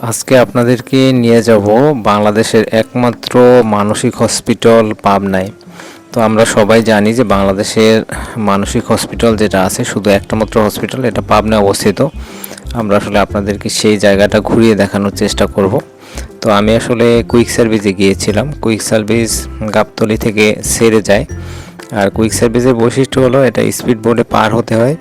আজকে আপনাদেরকে নিয়ে যাব বাংলাদেশের একমাত্র মানসিক হসপিটাল পাবনায়। তো আমরা সবাই জানি যে বাংলাদেশের মানসিক হসপিটাল যেটা আছে শুধু একটা মাত্র হসপিটাল, এটা পাবনায় অবস্থিত। আমরা আসলে আপনাদেরকে সেই জায়গাটা ঘুরিয়ে দেখানোর চেষ্টা করব। তো আমি আসলে কুইক সার্ভিসে গিয়েছিলাম। কুইক সার্ভিস গাবতলী থেকে সেরে যায়। আর কুইক সার্ভিসের বৈশিষ্ট্য হলো এটা স্পিড বোটে পার হতে হয়,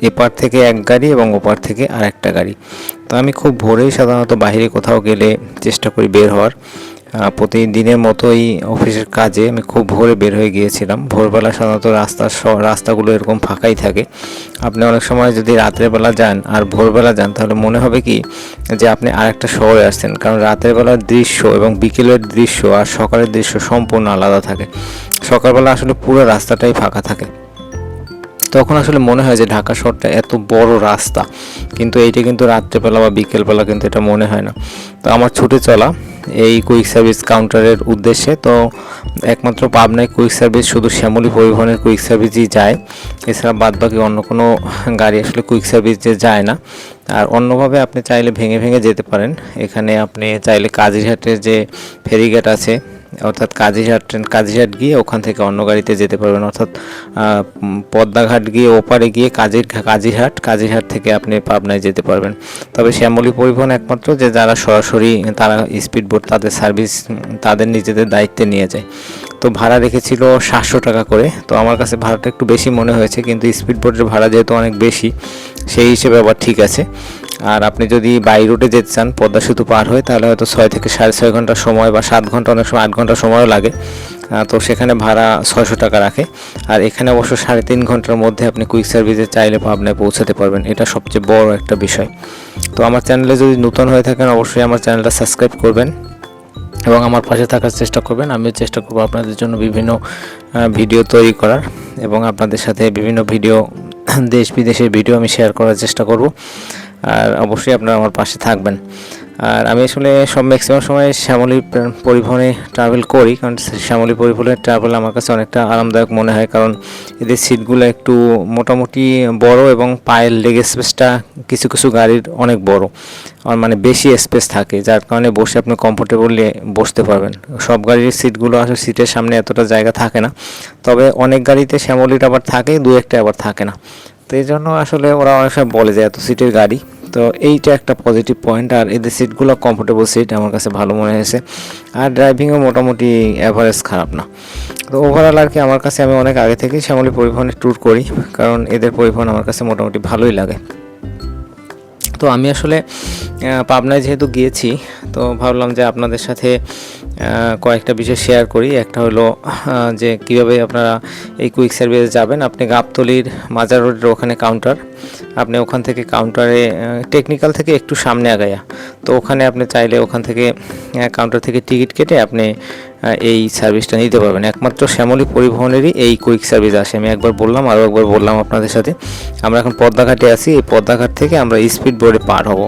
এপার থেকে এক গাড়ি এবং ওপার থেকে আরেকটা গাড়ি। তো আমি খুব ভোরেই সাধারণত বাইরে কোথাও গেলে চেষ্টা করি বের হওয়ার। প্রতিদিনের মতোই অফিসের কাজে আমি খুব ভোরে বের হয়ে গিয়েছিলাম। ভোরবেলা সাধারণত রাস্তাগুলো এরকম ফাঁকাই থাকে। আপনি অনেক সময় যদি রাত্রেবেলা যান আর ভোরবেলা যান তাহলে মনে হবে কি যে আপনি আরেকটা শহরে আসছেন, কারণ রাতের বেলার দৃশ্য এবং বিকেলের দৃশ্য আর সকালের দৃশ্য সম্পূর্ণ আলাদা থাকে। সকালবেলা আসলে পুরো রাস্তাটাই ফাঁকা থাকে, তখন আসলে মনে হয় যে ঢাকা শহরটা এত বড় রাস্তা, কিন্তু এইটা কিন্তু রাত্রেবেলা বা বিকেলবেলা কিন্তু এটা মনে হয় না। তো আমার ছুটে চলা এই কুইক সার্ভিস কাউন্টারের উদ্দেশ্যে। তো একমাত্র পাবনায় কুইক সার্ভিস শুধু শ্যামলী পরিবহনের কুইক সার্ভিসই যায়, এছাড়া বাদবাকি অন্য কোনো গাড়ি আসলে কুইক সার্ভিস যে যায় না। আর অন্যভাবে আপনি চাইলে ভেঙে ভেঙে যেতে পারেন। এখানে আপনি চাইলে কাজিরহাটের যে ফেরিঘাট আছে, অর্থাৎ কাজিরহাট গিয়ে ওখান থেকে অন্য গাড়িতে যেতে পারবেন, অর্থাৎ পদ্মাঘাট গিয়ে ওপারে গিয়ে কাজিরহাট থেকে আপনি পাবনায় যেতে পারবেন। তবে শ্যামলী পরিবহন একমাত্র যে যারা সরাসরি তারা স্পিড বোট তাদের সার্ভিস তাদের নিজেদের দায়িত্বে নিয়ে যায়। তো ভাড়া রেখেছিল 700 টাকা করে। তো আমার কাছে ভাড়াটা একটু বেশি মনে হয়েছে, কিন্তু স্পিড বোটের ভাড়া যেহেতু অনেক বেশি সেই হিসেবে আবার ঠিক আছে। আর আপনি যদি বাই রুটে যেতে চান পদ্মা সেতু পার হয়ে, তাহলে হয়তো 6 থেকে 6.5 ঘন্টা সময় বা 7 ঘন্টা, অনেক সময় 8 ঘন্টা সময়ও লাগে। তো সেখানে ভাড়া 600 টাকা রাখে। আর এখানে অবশ্য 3.5 ঘন্টার মধ্যে আপনি কুইক সার্ভিসে চাইলে পাবনায় পৌঁছাতে পারবেন, এটা সবচেয়ে বড় একটা বিষয়। তো আমার চ্যানেলে যদি নতুন হয়ে থাকেন অবশ্যই আমার চ্যানেলটা সাবস্ক্রাইব করবেন এবং আমার পাশে থাকার চেষ্টা করবেন। আমিও চেষ্টা করব আপনাদের জন্য বিভিন্ন ভিডিও তৈরি করার এবং আপনাদের সাথে বিভিন্ন ভিডিও, দেশ বিদেশের ভিডিও আমি শেয়ার করার চেষ্টা করব। আর অবশ্যই আপনারা আমার পাশে থাকবেন। আর আমি আসলে ম্যাক্সিমাম সময় শ্যামলী পরিবহনে ট্রাভেল করি, কারণ শ্যামলী পরিবহনের ট্রাভেল আমার কাছে অনেকটা আরামদায়ক মনে হয়, কারণ এদের সিটগুলো একটু মোটামুটি বড় এবং পায়ের লেগ স্পেসটা কিছু কিছু গাড়ির অনেক বড়, আর মানে বেশি স্পেস থাকে, যার কারণে বসে আপনি কমফোর্টেবলি বসতে পারবেন। সব গাড়ির সিটগুলো আসলে সিটের সামনে এতটা জায়গা থাকে না, তবে অনেক গাড়িতে শ্যামলীর আবার থাকে, দু একটা আবার থাকে না। তো এই জন্য আসলে ওরা অনেক সময় বলে যে এত সিটের গাড়ি। তো এইটা একটা পজিটিভ পয়েন্ট। আর এদের সিটগুলো কমফোর্টেবল সিট আমার কাছে ভালো মনে হয়েছে। আর ড্রাইভিংও মোটামুটি অ্যাভারেজ খারাপ না। তো ওভারঅল আর কি আমার কাছে, আমি অনেক আগে থেকেই শ্যামলী পরিবহনে ট্যুর করি, কারণ এদের পরিবহন আমার কাছে মোটামুটি ভালোই লাগে। তো আমি আসলে পাবনায় যেহেতু গিয়েছি, তো ভাবলাম যে আপনাদের সাথে কয়েকটা বিষয় শেয়ার করি। একটা হলো যে কীভাবে আপনারা এই কুইক সার্ভিসে যাবেন। আপনি গাবতলীর মাজার রোডের ওখানে কাউন্টার, আপনি ওখান থেকে কাউন্টারে টেকনিক্যাল থেকে একটু সামনে আগাইয়া, তো ওখানে আপনি চাইলে ওখান থেকে কাউন্টার থেকে টিকিট কেটে আপনি এই সার্ভিসটা নিতে পারবেন। একমাত্র শ্যামলী পরিবহনেরই এই কুইক সার্ভিস আসে। আমি একবার বললাম, আরও একবার বললাম আপনাদের সাথে। আমরা এখন পদ্মাঘাটে আছি, এই পদ্মাঘাট থেকে আমরা স্পিড বোর্ডে পার হব।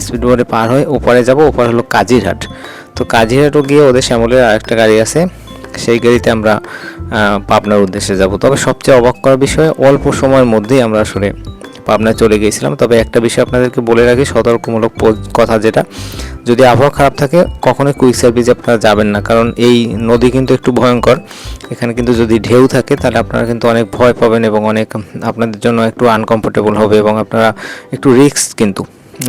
স্পিড বোর্ডে পার হয়ে ওপারে যাব, ওপার হলো কাজিরহাট। তো কাজিরহাটও গিয়ে ওদের শ্যামলের আরেকটা গাড়ি আছে, সেই গাড়িতে আমরা পাবনার উদ্দেশ্যে যাব। তবে সবচেয়ে অবাক করার বিষয়, অল্প সময়ের মধ্যেই আমরা আসলে পাবনায় চলে গিয়েছিলাম। তবে একটা বিষয় আপনাদেরকে বলে রাখি, সতর্কমূলক কথা, যেটা যদি আবহাওয়া খারাপ থাকে কখনোই কুইক সার্ভিসে আপনারা যাবেন না, কারণ এই নদী কিন্তু একটু ভয়ঙ্কর। এখানে কিন্তু যদি ঢেউ থাকে তাহলে আপনারা কিন্তু অনেক ভয় পাবেন এবং অনেক আপনাদের জন্য একটু আনকমফোর্টেবল হবে এবং আপনারা একটু রিস্ক কিন্তু।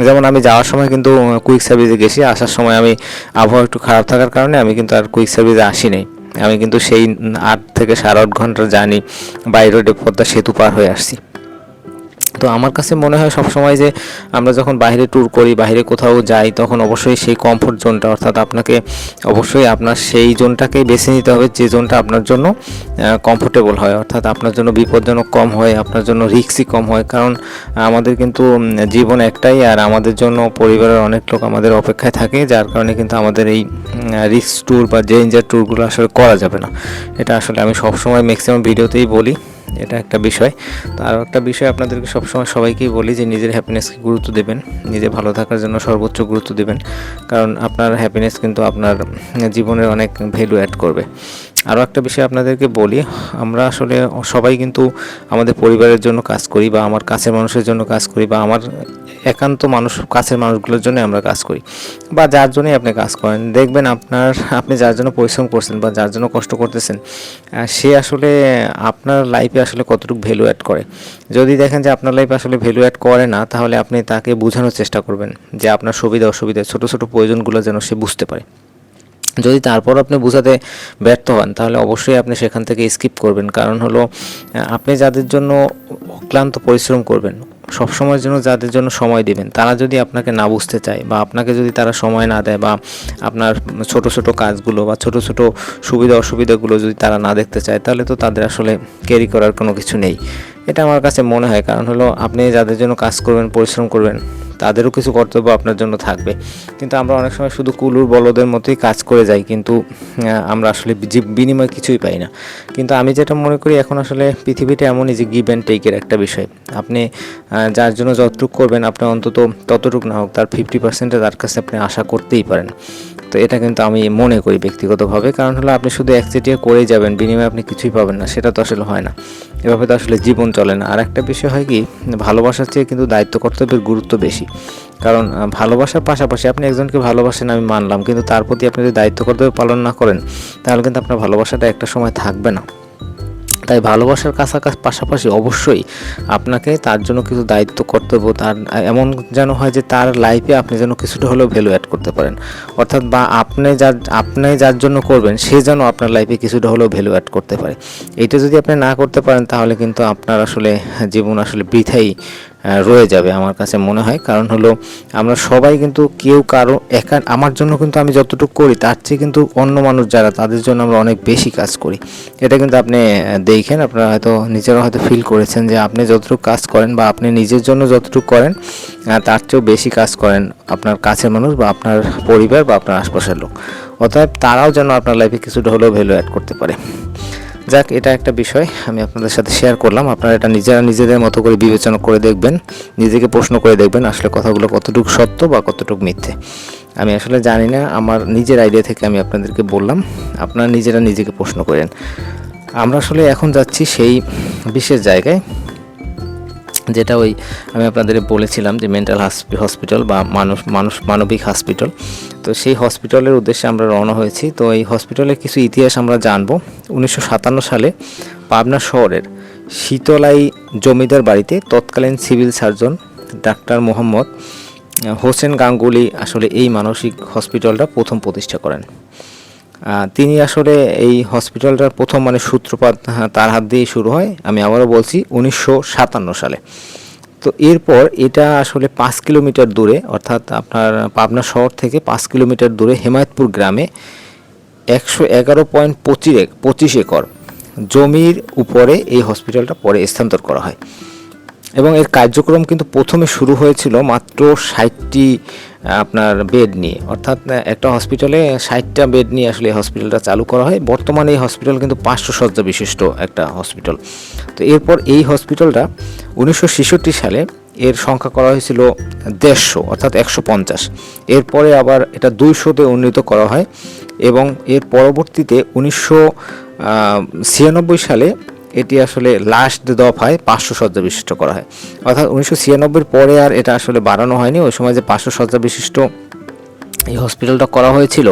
যেমন আমি যাওয়ার সময় কিন্তু কুইক সার্ভিসে গেছি, আসার সময় আমি আবহাওয়া একটু খারাপ থাকার কারণে আমি কিন্তু আর কুইক সার্ভিসে আসি নাই। আমি কিন্তু সেই 8 থেকে 8.5 ঘন্টার জার্নি বাই রোডে পদ্মা সেতু পার হয়ে আসছি। তো আমার কাছে মনে হয় সবসময় যে আমরা যখন বাইরে ট্যুর করি, বাইরে কোথাও যাই, তখন অবশ্যই সেই কমফোর্ট জোনটা, অর্থাৎ আপনাকে অবশ্যই আপনার সেই জোনটাকেই বেছে নিতে হবে যে জোনটা আপনার জন্য কমফোর্টেবল হয়, অর্থাৎ আপনার জন্য বিপজ্জনক কম হয়, আপনার জন্য রিস্কই কম হয়। কারণ আমাদের কিন্তু জীবন একটাই, আর আমাদের জন্য পরিবারের অনেক লোক আমাদের অপেক্ষায় থাকে, যার কারণে কিন্তু আমাদের এই রিস্ক ট্যুর বা ডেঞ্জার ট্যুরগুলো আসলে করা যাবে না। এটা আসলে আমি সবসময় ম্যাক্সিমাম ভিডিওতেই বলি, এটা একটা বিষয়। তো আরও একটা বিষয় আপনাদেরকে সবসময় সবাইকেই বলি যে নিজের হ্যাপিনেসকে গুরুত্ব দেবেন, নিজে ভালো থাকার জন্য সর্বোচ্চ গুরুত্ব দেবেন, কারণ আপনার হ্যাপিনেস কিন্তু আপনার জীবনের অনেক ভ্যালু অ্যাড করবে। আরও একটা বিষয় আপনাদেরকে বলি, আমরা আসলে সবাই কিন্তু আমাদের পরিবারের জন্য কাজ করি, বা আমার কাছের মানুষের জন্য কাজ করি, বা আমার একান্ত কাছের মানুষগুলোর জন্য আমরা কাজ করি, বা যার জন্যই আপনি কাজ করেন। দেখবেন আপনি যার জন্য পরিশ্রম করছেন বা যার জন্য কষ্ট করতেছেন, সে আসলে আপনার লাইফে আসলে কতটুকু ভ্যালু অ্যাড করে। যদি দেখেন যে আপনার লাইফে আসলে ভ্যালু অ্যাড করে না, তাহলে আপনি তাকে বোঝানোর চেষ্টা করবেন যে আপনার সুবিধা অসুবিধা, ছোটো ছোটো প্রয়োজনগুলো যেন সে বুঝতে পারে। যদি তারপর আপনি বোঝাতে ব্যর্থ হন, তাহলে অবশ্যই আপনি সেখান থেকে স্কিপ করবেন। কারণ হলো, আপনি যাদের জন্য অক্লান্ত পরিশ্রম করবেন, সবসময়ের জন্য যাদের জন্য সময় দিবেন, তারা যদি আপনাকে না বুঝতে চায়, বা আপনাকে যদি তারা সময় না দেয়, বা আপনার ছোট ছোট কাজগুলো বা ছোট ছোট সুবিধা অসুবিধাগুলো যদি তারা না দেখতে চায়, তাহলে তো তাদের আসলে ক্যারি করার কোনো কিছু নেই। এটা আমার কাছে মনে হয়। কারণ হলো, আপনি যাদের জন্য কাজ করবেন, পরিশ্রম করবেন, তাদেরও কিছু কর্তব্য আপনার জন্য থাকবে। কিন্তু আমরা অনেক সময় শুধু কুলুর বলদের মতোই কাজ করে যাই, কিন্তু আমরা আসলে বিনিময় কিছুই পাই না। কিন্তু আমি যেটা মনে করি, এখন আসলে পৃথিবীটা এমনই যে গিভ অ্যান্ড টেকের একটা বিষয়। আপনি যার জন্য যতটুকু করবেন, আপনি অন্তত ততটুকু না হোক তার 50% তার কাছে আপনি আশা করতেই পারেন। তো এটা কিন্তু আমি মনে করি ব্যক্তিগতভাবে। কারণ হলো, আপনি শুধু একচেটিয়া করেই যাবেন, বিনিময়ে আপনি কিছুই পাবেন না, সেটা তো আসলে হয় না। এভাবে তো আসলে জীবন চলে না। আর একটা বিষয় হয় কি, ভালোবাসার চেয়ে কিন্তু দায়িত্ব কর্তব্যের গুরুত্ব বেশি। কারণ ভালোবাসার পাশাপাশি আপনি একজনকে ভালোবাসেন, আমি মানলাম, কিন্তু তার প্রতি আপনি যদি দায়িত্ব কর্তব্য পালন না করেন, তাহলে কিন্তু আপনার ভালোবাসাটা একটা সময় থাকবে না। তাই ভালোবাসার পাশাপাশি অবশ্যই আপনাকে তার জন্য কিছু দায়িত্ব কর্তব্য তার এমন যেন হয় যে তার লাইফে আপনি যেন কিছুটা হলেও ভ্যালু অ্যাড করতে পারেন। অর্থাৎ, বা আপনি যার জন্য করবেন, সে যেন আপনার লাইফে কিছুটা হলেও ভ্যালু অ্যাড করতে পারে। এইটা যদি আপনি না করতে পারেন, তাহলে কিন্তু আপনার আসলে জীবন আসলে বৃথাই রয়ে যাবে আমার কাছে মনে হয়। কারণ হলো, আমরা সবাই কিন্তু কেউ কারো আমার জন্য কিন্তু আমি যতটুকু করি, তার চেয়ে কিন্তু অন্য মানুষ যারা, তাদের জন্য আমরা অনেক বেশি কাজ করি। এটা কিন্তু আপনি দেখেন, আপনারা হয়তো নিজেরা হয়তো ফিল করেছেন যে আপনি যতটুকু কাজ করেন, বা আপনি নিজের জন্য যতটুকু করেন, তার চেয়েও বেশি কাজ করেন আপনার কাছের মানুষ, বা আপনার পরিবার, বা আপনার আশপাশের লোক। অতএব তারাও যেন আপনার লাইফে কিছুটা হলেও ভ্যালু অ্যাড করতে পারে। যাক, এটা একটা বিষয় আমি আপনাদের সাথে শেয়ার করলাম। আপনারা এটা নিজেদের মতো করে বিবেচনা করে দেখবেন, নিজেকে প্রশ্ন করে দেখবেন আসলে কথাগুলো কতটুকু সত্য বা কতটুকু মিথ্যে। আমি আসলে জানি না, আমার নিজের আইডিয়া থেকে আমি আপনাদেরকে বললাম, আপনারা নিজেরা নিজেকে প্রশ্ন করেন। আমরা আসলে এখন যাচ্ছি সেই বিশেষ জায়গায়, যেটা আমি আপনাদের বলেছিলাম যে মেন্টাল হসপিটাল বা মানবিক হসপিটাল। তো সেই হসপিটালের উদ্দেশ্যে আমরা রওনা হয়েছি। তো এই হসপিটালের কিছু ইতিহাস আমরা জানবো। 1957 সালে পাবনা শহরের শীতলাই জমিদার বাড়িতে তৎকালীন civil surgeon doctor Mohammad Hossain Ganguly আসলে এই মানসিক হসপিটালটা প্রথম প্রতিষ্ঠা করেন। তিনি আসলে এই হসপিটালটার প্রথম সূত্রপাত তার হাত দিয়েই শুরু হয়। আমি আবারও বলছি, 1957 সালে। তো এরপর এটা আসলে 5 কিলোমিটার দূরে, অর্থাৎ আপনার পাবনা শহর থেকে 5 কিলোমিটার দূরে হেমায়তপুর গ্রামে 111.25 একর জমির উপরে এই হসপিটালটা পরে স্থানান্তর করা হয়। এবং এর কার্যক্রম কিন্তু প্রথমে শুরু হয়েছিল মাত্র 60টি আপনার বেড নিয়ে, অর্থাৎ একটা হসপিটালে 60টা বেড নিয়ে আসলে এই হসপিটালটা চালু করা হয়। বর্তমানে এই হসপিটাল কিন্তু 500 শয্যা বিশিষ্ট একটা হসপিটাল। তো এরপর এই হসপিটালটা 1966 সালে এর সংখ্যা করা হয়েছিল 150, অর্থাৎ 150। এরপরে আবার এটা 200-তে উন্নীত করা হয়, এবং এর পরবর্তীতে 1996 সালে এটি আসলে লাস্ট দফায় 500 শয্যা বিশিষ্ট করা হয়। অর্থাৎ 1996 পরে আর এটা আসলে বাড়ানো হয়নি। ওই সময় যে 500 শয্যা বিশিষ্ট এই হসপিটালটা করা হয়েছিল,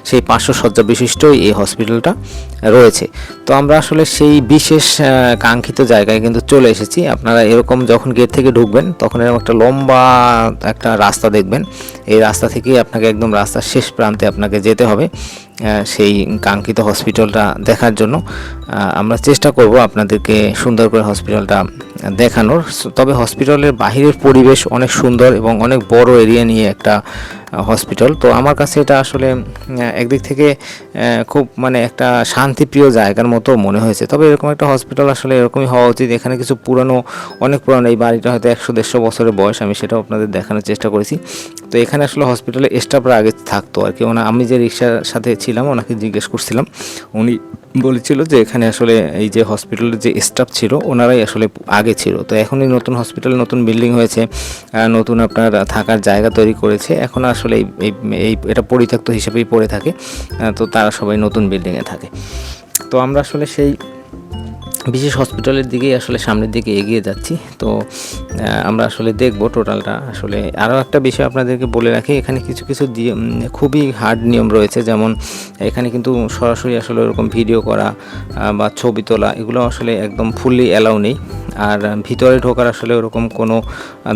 সেই 500 শয্যা বিশিষ্টই এই হসপিটালটা রয়েছে। তো আমরা আসলে সেই বিশেষ কাঙ্ক্ষিত জায়গায় কিন্তু চলে এসেছি। আপনারা এরকম যখন গেট থেকে ঢুকবেন, তখন এরকম একটা লম্বা একটা রাস্তা দেখবেন। এই রাস্তা থেকেই আপনাকে একদম রাস্তার শেষ প্রান্তে আপনাকে যেতে হবে সেই কাঙ্ক্ষিত হসপিটালটা দেখার জন্য। আমরা চেষ্টা করব আপনাদেরকে সুন্দর করে হসপিটালটা দেখানোর। তবে হসপিটালের বাহিরের পরিবেশ অনেক সুন্দর এবং অনেক বড় এরিয়া নিয়ে একটা হসপিটাল। তো আমার কাছে এটা আসলে একদিক থেকে খুব একটা শান্তিপ্রিয় জায়গার মতো মনে হয়েছে। তবে এরকম একটা হসপিটাল আসলে এরকমই হওয়া উচিত। এখানে কিছু অনেক পুরানো, এই বাড়িটা হয়তো 100-150 বছরের বয়স, আমি সেটাও আপনাদের দেখানোর চেষ্টা করেছি। তো এখানে আসলে হসপিটালে স্টাফরা আগে থাকতো আর কি। আমি যে রিক্সার সাথে ছিলাম, ওনাকে জিজ্ঞেস করছিলাম, উনি বলেছিল যে এখানে আসলে এই যে হসপিটালের যে স্টাফ ছিল, ওনারাই আসলে আগে ছিল। তো এখন এই নতুন হসপিটাল, নতুন বিল্ডিং হয়েছে, নতুন আপনার থাকার জায়গা তৈরি করেছে। এখন আসলে এটা পরিত্যক্ত হিসেবেই পড়ে থাকে। তো তারা সবাই নতুন বিল্ডিংয়ে থাকে। তো আমরা আসলে সেই বিশেষ হসপিটালের দিকেই আসলে সামনের দিকে এগিয়ে যাচ্ছি। তো আমরা আসলে দেখব টোটালটা। আসলে আরও একটা বিষয় আপনাদেরকে বলে রাখি, এখানে কিছু কিছু খুবই হার্ড নিয়ম রয়েছে। যেমন এখানে কিন্তু সরাসরি আসলে ওরকম ভিডিও করা বা ছবি তোলা এগুলো আসলে একদম ফুললি অ্যালাউ নেই। আর ভিতরে ঢোকার আসলে ওরকম কোনো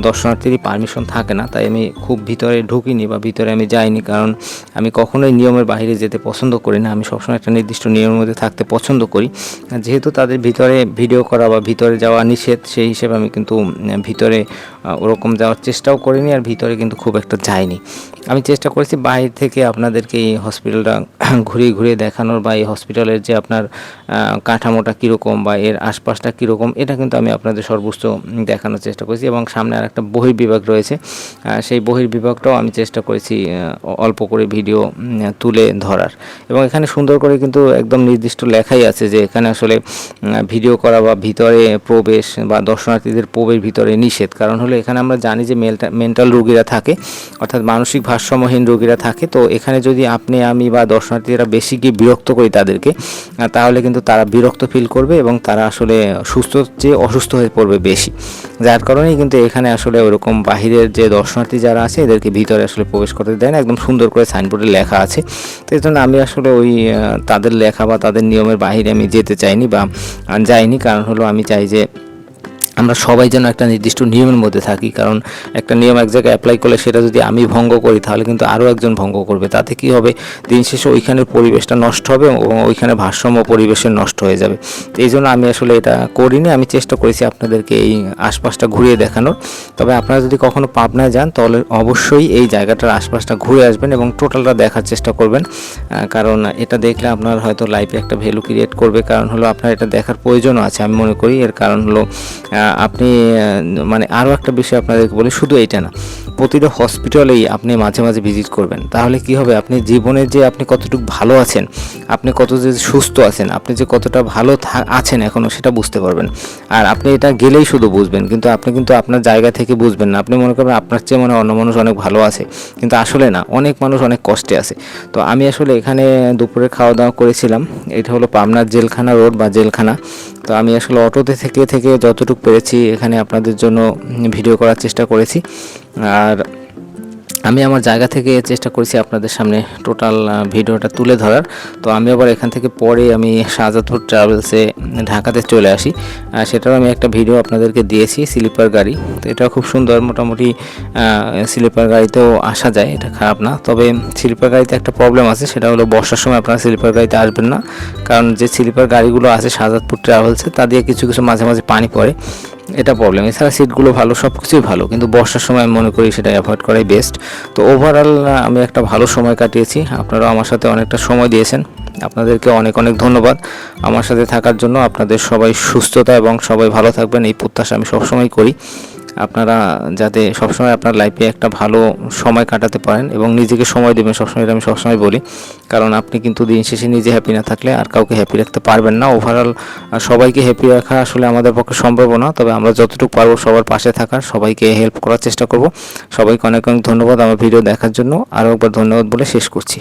দর্শনার্থীরই পারমিশন থাকে না, তাই আমি খুব ভিতরে ঢুকিনি বা ভিতরে আমি যাইনি, কারণ আমি কখনোই নিয়মের বাইরে যেতে পছন্দ করি না। আমি সবসময় একটা নির্দিষ্ট নিয়মের মধ্যে থাকতে পছন্দ করি। যেহেতু তাদের ভিতরে ভিডিও করা বা ভিতরে যাওয়া নিষেধ, সেই হিসেবে আমি কিন্তু ভিতরে ওরকম যাওয়ার চেষ্টাও করিনি, আর ভিতরে কিন্তু খুব একটা যাইনি। আমি চেষ্টা করেছি বাইরে থেকে আপনাদেরকে এই হসপিটালটা ঘুরিয়ে ঘুরিয়ে দেখানোর, বা এই হসপিটালের যে আপনার কাঠামোটা কীরকম বা এর আশপাশটা কীরকম, এটা কিন্তু আমি আপনাদের সর্বোচ্চ দেখানোর চেষ্টা করেছি। এবং সামনে আর একটা বহির্বিভাগ রয়েছে, সেই বহির্বিভাগটাও আমি চেষ্টা করেছি অল্প করে ভিডিও তুলে ধরার। এবং এখানে সুন্দর করে কিন্তু একদম নির্দিষ্ট লেখাই আছে যে এখানে আসলে ভিডিও করা বা ভিতরে প্রবেশ বা দর্শনার্থীদের প্রবেশ ভিতরে নিষেধ। কারণ হলো এখানে আমরা জানি যে মেন্টাল রোগীরা থাকে, অর্থাৎ মানসিক ভারসাম্যহীন রোগীরা থাকে। তো এখানে যদি আপনি আমি বা দর্শনার্থীরা বেশি গিয়ে বিরক্ত করি তাদেরকে, তাহলে কিন্তু তারা বিরক্ত ফিল করবে এবং তারা আসলে সুস্থ চেয়ে অসুস্থ হয়ে পড়বে বেশি। যার কারণেই কিন্তু এখানে আসলে ওরকম বাহিরের যে দর্শনার্থী যারা আছে এদেরকে ভিতরে আসলে প্রবেশ করতে দেয় না, একদম সুন্দর করে সাইনবোর্ডে লেখা আছে। তো এই জন্য আমি আসলে ওই তাদের লেখা বা তাদের নিয়মের বাহিরে আমি যেতে চাইনি বা যাইনি। কারণ হলো আমি চাই যে আমরা সবাই যেন একটা নির্দিষ্ট নিয়মের মধ্যে থাকি। কারণ একটা নিয়ম এক জায়গায় অ্যাপ্লাই করলে সেটা যদি আমি ভঙ্গ করি তাহলে কিন্তু আরও একজন ভঙ্গ করবে। তাতে কি হবে, দিন শেষে ওইখানের পরিবেশটা নষ্ট হবে এবং ওইখানে ভারসাম্য পরিবেশের নষ্ট হয়ে যাবে। তো এই জন্য আমি আসলে এটা করিনি। আমি চেষ্টা করেছি আপনাদেরকে এই আশপাশটা ঘুরিয়ে দেখানোর। তবে আপনারা যদি কখনো পাবনায় যান তাহলে অবশ্যই এই জায়গাটার আশপাশটা ঘুরে আসবেন এবং টোটালটা দেখার চেষ্টা করবেন। কারণ এটা দেখলে আপনার হয়তো লাইফে একটা ভ্যালু ক্রিয়েট করবে। কারণ হলো আপনার এটা দেখার প্রয়োজনও আছে আমি মনে করি। এর কারণ হলো আপনি মানে আরও একটা বিষয় আপনাদেরকে বলি, শুধু এইটা না, প্রতিটা হসপিটালেই আপনি মাঝে মাঝে ভিজিট করবেন। তাহলে কি হবে, আপনি জীবনে যে আপনি কতটুকু ভালো আছেন, আপনি কত যে সুস্থ আছেন, আপনি যে কতটা ভালো আছেন এখনও সেটা বুঝতে পারবেন। আর আপনি এটা গেলেই শুধু বুঝবেন, কিন্তু আপনি কিন্তু আপনার জায়গা থেকে বুঝবেন না। আপনি মনে করবেন আপনার চেয়ে মনে হয় অন্য মানুষ অনেক ভালো আছে, কিন্তু আসলে না, অনেক মানুষ অনেক কষ্টে আছে। তো আমি আসলে এখানে দুপুরে খাওয়া দাওয়া করেছিলাম। এটা হলো পাবনার জেলখানা রোড বা জেলখানা। তো আমি আসলে অটোতে থেকে থেকে যতটুকু পেরেছি এখানে আপনাদের জন্য ভিডিও করার চেষ্টা করেছি। আর আমি আমার জায়গা থেকে চেষ্টা করেছি আপনাদের সামনে টোটাল ভিডিওটা তুলে ধরার। তো আমি আবার এখান থেকে পরে আমি শাহজাদপুর ট্রাভেলসে ঢাকাতে চলে আসি। সেটাও আমি একটা ভিডিও আপনাদেরকে দিয়েছি, স্লিপার গাড়ি। তো এটা খুব সুন্দর, মোটামুটি স্লিপার গাড়িতেও আসা যায়, এটা খারাপ না। তবে স্লিপার গাড়িতে একটা প্রবলেম আছে, সেটা হলো বর্ষার সময় আপনারা স্লিপার গাড়িতে আসবেন না। কারণ যে স্লিপার গাড়িগুলো আছে শাহজাদপুর ট্রাভেলসে, তা দিয়ে কিছু কিছু মাঝে মাঝে পানি পড়ে, এটা প্রবলেম। এছাড়া সিটগুলো ভালো, সব কিছুই ভালো, কিন্তু বর্ষার সময় আমি মনে করি সেটা অ্যাভয়েড করাই বেস্ট। তো ওভারঅল আমি একটা ভালো সময় কাটিয়েছি। আপনারাও আমার সাথে অনেকটা সময় দিয়েছেন, আপনাদেরকে অনেক অনেক ধন্যবাদ আমার সাথে থাকার জন্য। আপনাদের সবাই সুস্থতা এবং সবাই ভালো থাকবেন এই প্রত্যাশা আমি সবসময় করি। আপনারা যাতে সবসময় আপনার লাইফে একটা ভালো সময় কাটাতে পারেন এবং নিজেকে সময় দেবেন সবসময়, এটা আমি সবসময় বলি। কারণ আপনি কিন্তু দিন শেষে নিজে হ্যাপি না থাকলে আর কাউকে হ্যাপি রাখতে পারবেন না। ওভারঅল সবাইকে হ্যাপি রাখা আসলে আমাদের পক্ষে সম্ভব না, তবে আমরা যতটুকু পারবো সবার পাশে থাকার, সবাইকে হেল্প করার চেষ্টা করব। সবাইকে অনেক অনেক ধন্যবাদ আমার ভিডিও দেখার জন্য। আরও একবার ধন্যবাদ বলে শেষ করছি।